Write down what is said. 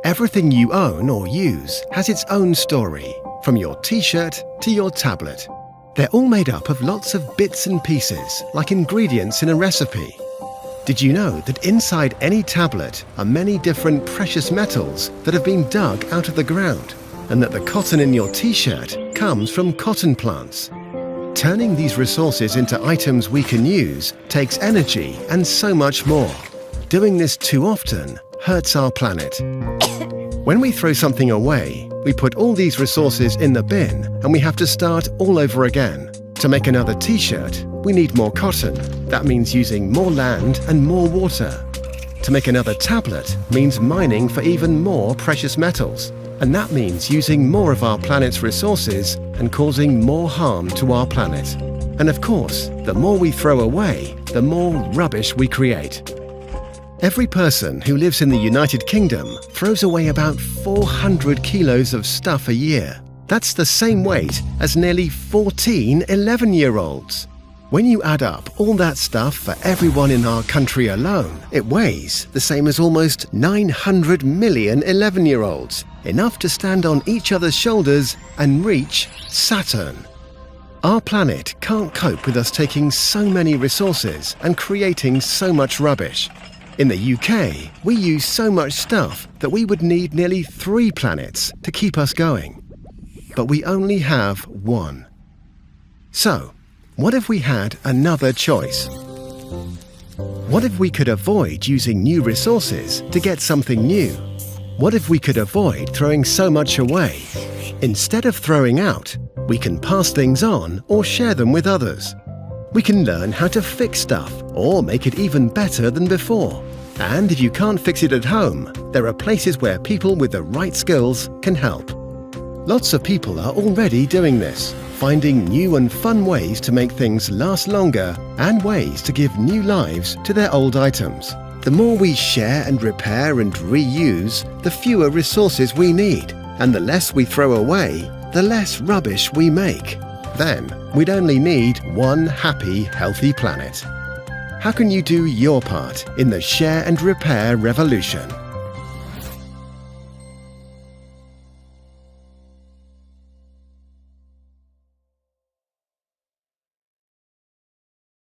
Everything you own or use has its own story, from your t-shirt to your tablet. They're all made up of lots of bits and pieces, like ingredients in a recipe. Did you know that inside any tablet are many different precious metals that have been dug out of the ground, and that the cotton in your t-shirt comes from cotton plants? Turning these resources into items we can use takes energy and so much more. Doing this too often hurts our planet. When we throw something away, we put all these resources in the bin and we have to start all over again. To make another t-shirt, we need more cotton. That means using more land and more water. To make another tablet means mining for even more precious metals. And that means using more of our planet's resources and causing more harm to our planet. And of course, the more we throw away, the more rubbish we create. Every person who lives in the United Kingdom throws away about 400 kilos of stuff a year. That's the same weight as nearly 14 11-year-olds. When you add up all that stuff for everyone in our country alone, it weighs the same as almost 900 million 11-year-olds, enough to stand on each other's shoulders and reach Saturn. Our planet can't cope with us taking so many resources and creating so much rubbish. In the UK, we use so much stuff that we would need nearly 3 planets to keep us going. But we only have one. So, what if we had another choice? What if we could avoid using new resources to get something new? What if we could avoid throwing so much away? Instead of throwing out, we can pass things on or share them with others. We can learn how to fix stuff or make it even better than before. And if you can't fix it at home, there are places where people with the right skills can help. Lots of people are already doing this, finding new and fun ways to make things last longer and ways to give new lives to their old items. The more we share and repair and reuse, the fewer resources we need, and the less we throw away, the less rubbish we make. Then, we'd only need one happy, healthy planet. How can you do your part in the share and repair revolution?